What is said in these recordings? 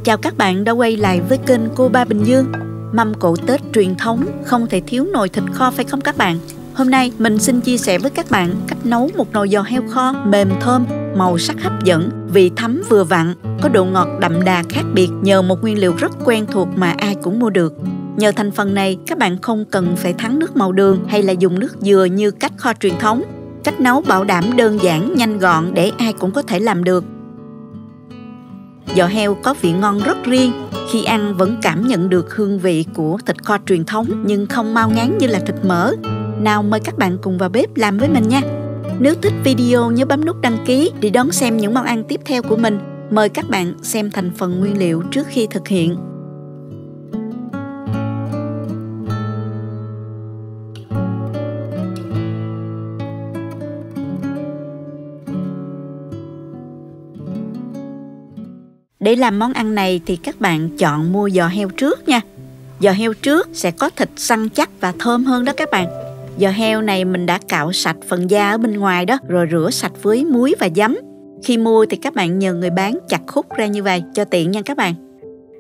Chào các bạn đã quay lại với kênh Cô Ba Bình Dương. Mâm cỗ Tết truyền thống không thể thiếu nồi thịt kho phải không các bạn? Hôm nay mình xin chia sẻ với các bạn cách nấu một nồi giò heo kho mềm thơm, màu sắc hấp dẫn, vị thấm vừa vặn, có độ ngọt đậm đà khác biệt nhờ một nguyên liệu rất quen thuộc mà ai cũng mua được. Nhờ thành phần này, các bạn không cần phải thắng nước màu đường hay là dùng nước dừa như cách kho truyền thống. Cách nấu bảo đảm đơn giản, nhanh gọn để ai cũng có thể làm được. Giò heo có vị ngon rất riêng, khi ăn vẫn cảm nhận được hương vị của thịt kho truyền thống nhưng không mau ngán như là thịt mỡ. Nào mời các bạn cùng vào bếp làm với mình nha. Nếu thích video nhớ bấm nút đăng ký để đón xem những món ăn tiếp theo của mình. Mời các bạn xem thành phần nguyên liệu trước khi thực hiện. Để làm món ăn này thì các bạn chọn mua giò heo trước nha. Giò heo trước sẽ có thịt săn chắc và thơm hơn đó các bạn. Giò heo này mình đã cạo sạch phần da ở bên ngoài đó, rồi rửa sạch với muối và giấm. Khi mua thì các bạn nhờ người bán chặt khúc ra như vậy cho tiện nha các bạn.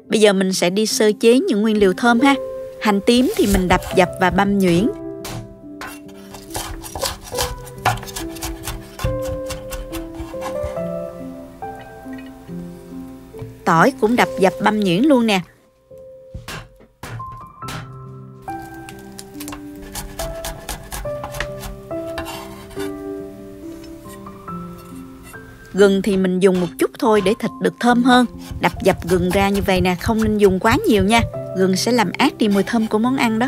Bây giờ mình sẽ đi sơ chế những nguyên liệu thơm ha. Hành tím thì mình đập dập và băm nhuyễn. Tỏi cũng đập dập băm nhuyễn luôn nè. Gừng thì mình dùng một chút thôi để thịt được thơm hơn. Đập dập gừng ra như vậy nè, không nên dùng quá nhiều nha. Gừng sẽ làm át đi mùi thơm của món ăn đó.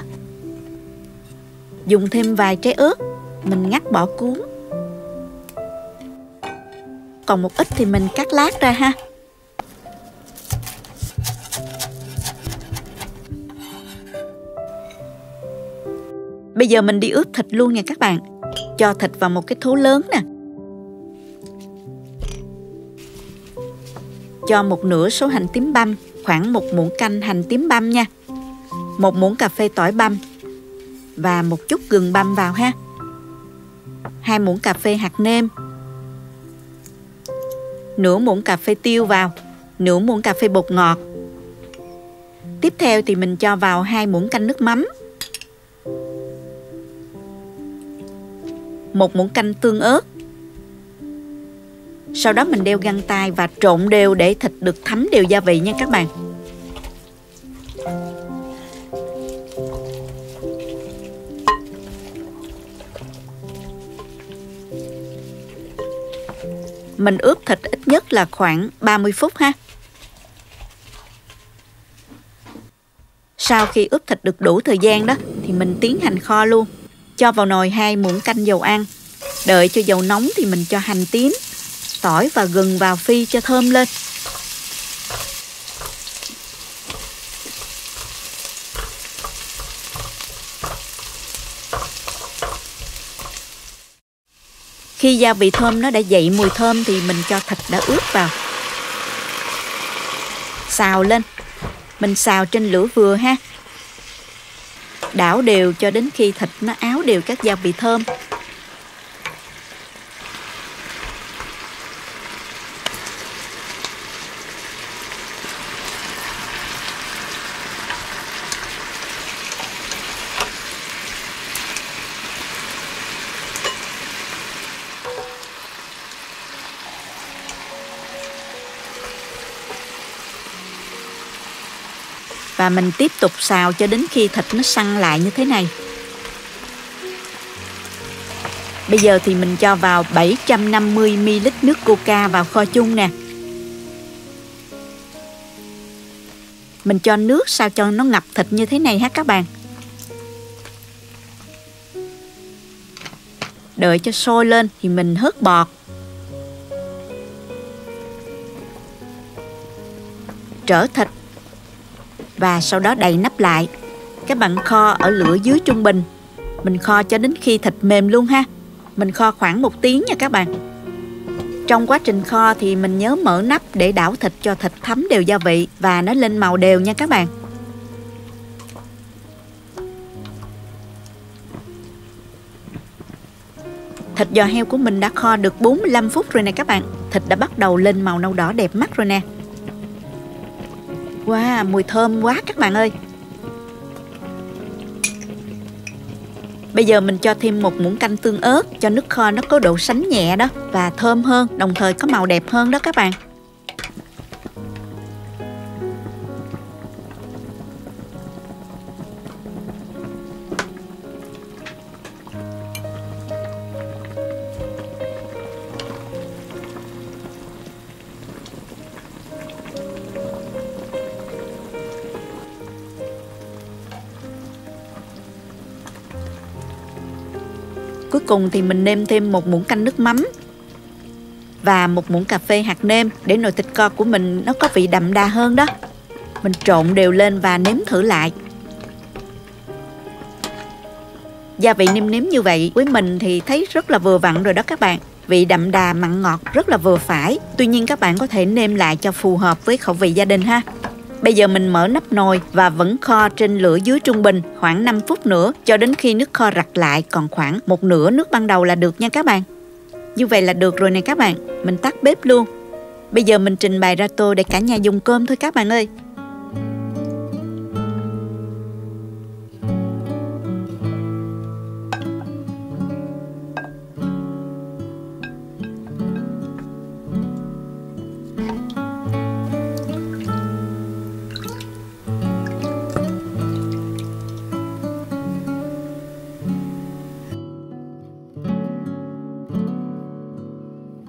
Dùng thêm vài trái ớt, mình ngắt bỏ cuống. Còn một ít thì mình cắt lát ra ha. Bây giờ mình đi ướp thịt luôn nha các bạn. Cho thịt vào một cái thố lớn nè. Cho một nửa số hành tím băm, khoảng 1 muỗng canh hành tím băm nha. 1 muỗng cà phê tỏi băm và một chút gừng băm vào ha. 2 muỗng cà phê hạt nêm. Nửa muỗng cà phê tiêu vào, nửa muỗng cà phê bột ngọt. Tiếp theo thì mình cho vào 2 muỗng canh nước mắm. 1 muỗng canh tương ớt. Sau đó mình đeo găng tay và trộn đều để thịt được thấm đều gia vị nha các bạn. Mình ướp thịt ít nhất là khoảng 30 phút ha. Sau khi ướp thịt được đủ thời gian đó thì mình tiến hành kho luôn. Cho vào nồi 2 muỗng canh dầu ăn. Đợi cho dầu nóng thì mình cho hành tím, tỏi và gừng vào phi cho thơm lên. Khi gia vị thơm nó đã dậy mùi thơm thì mình cho thịt đã ướp vào. Xào lên. Mình xào trên lửa vừa ha. Đảo đều cho đến khi thịt nó áo đều các gia vị thơm. Và mình tiếp tục xào cho đến khi thịt nó săn lại như thế này. Bây giờ thì mình cho vào 750ml nước coca vào kho chung nè. Mình cho nước sao cho nó ngập thịt như thế này ha các bạn. Đợi cho sôi lên thì mình hớt bọt. Trở thịt. Và sau đó đậy nắp lại. Các bạn kho ở lửa dưới trung bình. Mình kho cho đến khi thịt mềm luôn ha. Mình kho khoảng 1 tiếng nha các bạn. Trong quá trình kho thì mình nhớ mở nắp để đảo thịt cho thịt thấm đều gia vị và nó lên màu đều nha các bạn. Thịt giò heo của mình đã kho được 45 phút rồi nè các bạn. Thịt đã bắt đầu lên màu nâu đỏ đẹp mắt rồi nè. Wow, mùi thơm quá các bạn ơi. Bây giờ mình cho thêm một muỗng canh tương ớt cho nước kho nó có độ sánh nhẹ đó và thơm hơn, đồng thời có màu đẹp hơn đó các bạn. Cuối cùng thì mình nêm thêm một muỗng canh nước mắm và một muỗng cà phê hạt nêm để nồi thịt kho của mình nó có vị đậm đà hơn đó. Mình trộn đều lên và nếm thử lại. Gia vị nêm nếm như vậy với mình thì thấy rất là vừa vặn rồi đó các bạn. Vị đậm đà mặn ngọt rất là vừa phải. Tuy nhiên các bạn có thể nêm lại cho phù hợp với khẩu vị gia đình ha. Bây giờ mình mở nắp nồi và vẫn kho trên lửa dưới trung bình khoảng 5 phút nữa cho đến khi nước kho rặt lại còn khoảng một nửa nước ban đầu là được nha các bạn. Như vậy là được rồi nè các bạn. Mình tắt bếp luôn. Bây giờ mình trình bày ra tô để cả nhà dùng cơm thôi các bạn ơi.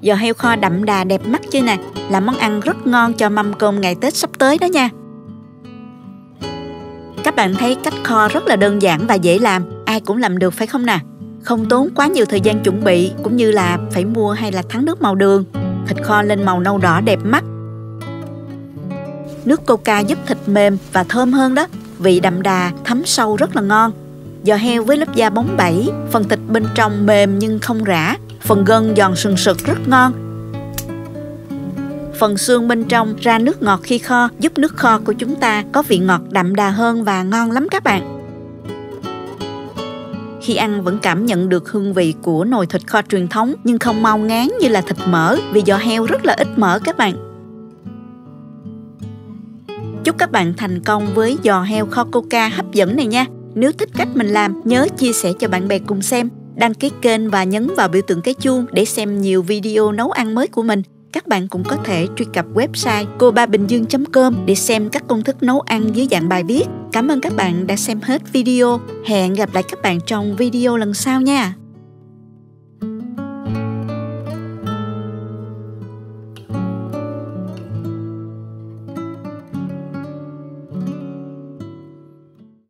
Giò heo kho đậm đà đẹp mắt chưa nè, là món ăn rất ngon cho mâm cơm ngày Tết sắp tới đó nha. Các bạn thấy cách kho rất là đơn giản và dễ làm, ai cũng làm được phải không nè? Không tốn quá nhiều thời gian chuẩn bị cũng như là phải mua hay là thắng nước màu đường. Thịt kho lên màu nâu đỏ đẹp mắt. Nước coca giúp thịt mềm và thơm hơn đó, vị đậm đà, thấm sâu rất là ngon. Giò heo với lớp da bóng bẩy, phần thịt bên trong mềm nhưng không rã, phần gân giòn sừng sực rất ngon. Phần xương bên trong ra nước ngọt khi kho giúp nước kho của chúng ta có vị ngọt đậm đà hơn và ngon lắm các bạn. Khi ăn vẫn cảm nhận được hương vị của nồi thịt kho truyền thống nhưng không mau ngán như là thịt mỡ vì giò heo rất là ít mỡ các bạn. Chúc các bạn thành công với giò heo kho coca hấp dẫn này nha. Nếu thích cách mình làm, nhớ chia sẻ cho bạn bè cùng xem. Đăng ký kênh và nhấn vào biểu tượng cái chuông để xem nhiều video nấu ăn mới của mình. Các bạn cũng có thể truy cập website cobabình dương.com để xem các công thức nấu ăn dưới dạng bài viết. Cảm ơn các bạn đã xem hết video. Hẹn gặp lại các bạn trong video lần sau nha.